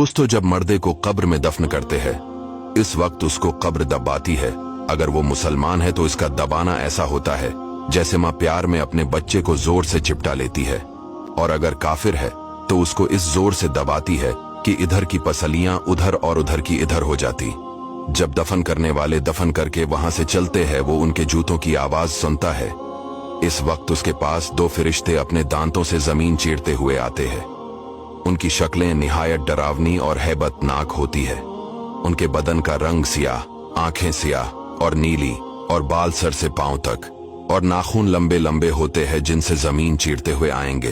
दोस्तों, जब मर्दे को कब्र में दफन करते हैं इस वक्त उसको कब्र दबाती है। अगर वो मुसलमान है तो इसका दबाना ऐसा होता है जैसे माँ प्यार में अपने बच्चे को जोर से चिपटा लेती है, और अगर काफिर है तो उसको इस जोर से दबाती है कि इधर की पसलियां उधर और उधर की इधर हो जाती। जब दफन करने वाले दफन करके वहां से चलते हैं वो उनके जूतों की आवाज सुनता है। इस वक्त उसके पास दो फरिश्ते अपने दांतों से जमीन चीरते हुए आते हैं। उनकी शक्लें निहायत डरावनी और हैबतनाक होती है। उनके बदन का रंग सियाह, आंखें सियाह और नीली, और बाल सर से पांव तक, और नाखून लंबे लंबे होते हैं जिनसे जमीन चीरते हुए आएंगे।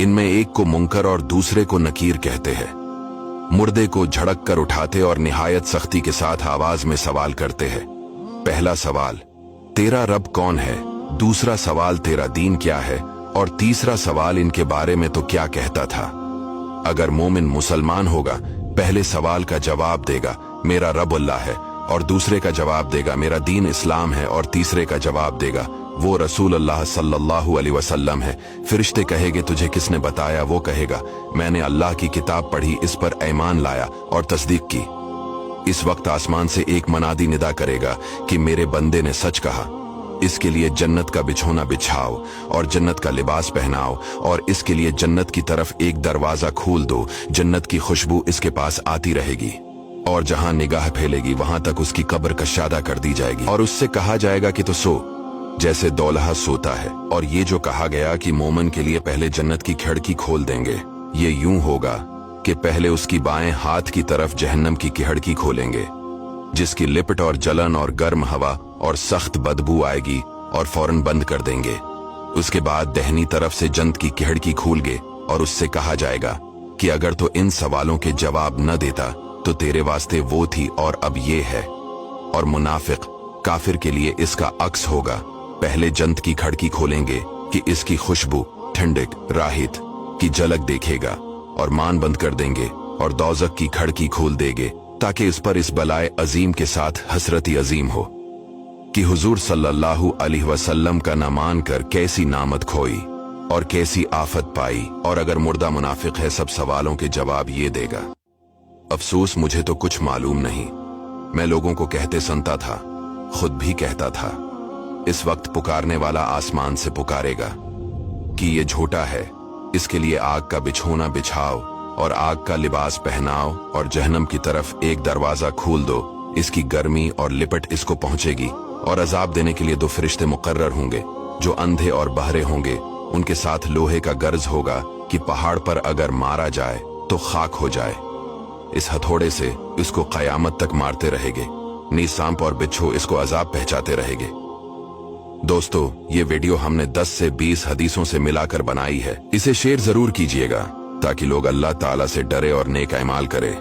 इनमें एक को मुनकर और दूसरे को नकीर कहते हैं। मुर्दे को झड़क कर उठाते और निहायत सख्ती के साथ आवाज में सवाल करते हैं। पहला सवाल, तेरा रब कौन है? दूसरा सवाल, तेरा दीन क्या है? और तीसरा सवाल, इनके बारे में तो क्या कहता था? अगर मोमिन मुसलमान होगा पहले सवाल का जवाब देगा मेरा रब अल्लाह है, और दूसरे का जवाब देगा मेरा दीन इस्लाम है, और तीसरे का जवाब देगा वो रसूल अल्लाह सल्लल्लाहु अलैहि वसल्लम है। फरिश्ते कहेंगे तुझे किसने बताया? वो कहेगा मैंने अल्लाह की किताब पढ़ी, इस पर ईमान लाया और तस्दीक की। इस वक्त आसमान से एक मनादी निदा करेगा कि मेरे बंदे ने सच कहा। इसके लिए जन्नत का बिछोना बिछाओ और जन्नत का लिबास पहनाओ, और इसके लिए जन्नत की तरफ एक दरवाजा खोल दो। जन्नत की खुशबू इसके पास आती रहेगी, और जहां निगाह फैलेगी वहां तक उसकी कब्र कशादा कर दी जाएगी, और उससे कहा जाएगा कि तो सो जैसे दौलहा सोता है। और ये जो कहा गया कि मोमिन के लिए पहले जन्नत की खिड़की खोल देंगे, ये यूं होगा कि पहले उसकी बाएं हाथ की तरफ जहन्नम की खिड़की खोलेंगे, जिसकी लिपट और जलन और गर्म हवा और सख्त बदबू आएगी, और फौरन बंद कर देंगे। उसके बाद दहनी तरफ से जन्नत की खिड़की खोलेंगे और उससे कहा जाएगा कि अगर तो इन सवालों के जवाब न देता तो तेरे वास्ते वो थी और अब ये है। और मुनाफिक काफिर के लिए इसका अक्स होगा। पहले जन्नत की खिड़की खोलेंगे कि इसकी खुशबू, ठंडक, राहत की झलक देखेगा, और मान बंद कर देंगे और दोज़ख की खिड़की खोल देंगे ताकि इस पर इस बलाए अजीम के साथ हसरती अजीम हो कि हुजूर सल्लल्लाहु अलैहि वसल्लम का न मान कर कैसी नामत खोई और कैसी आफत पाई। और अगर मुर्दा मुनाफिक है सब सवालों के जवाब ये देगा, अफसोस मुझे तो कुछ मालूम नहीं। मैं लोगों को कहते सुनता था, खुद भी कहता था। इस वक्त पुकारने वाला आसमान से पुकारेगा कि ये झूठा है, इसके लिए आग का बिछोना बिछाओ और आग का लिबास पहनाओ, और जहन्नम की तरफ एक दरवाजा खोल दो। इसकी गर्मी और लिपट इसको पहुंचेगी, और अजाब देने के लिए दो फरिश्ते मुकर्रर होंगे जो अंधे और बहरे होंगे। उनके साथ लोहे का गर्ज होगा कि पहाड़ पर अगर मारा जाए तो खाक हो जाए। इस हथौड़े से इसको कयामत तक मारते रहेंगे। नी सांप और बिच्छू इसको अजाब पहुंचाते रहेंगे। दोस्तों, ये वीडियो हमने 10 से 20 हदीसों से मिलाकर बनाई है। इसे शेयर जरूर कीजिएगा ताकि लोग अल्लाह ताला से डरे और नेक अमाल करें।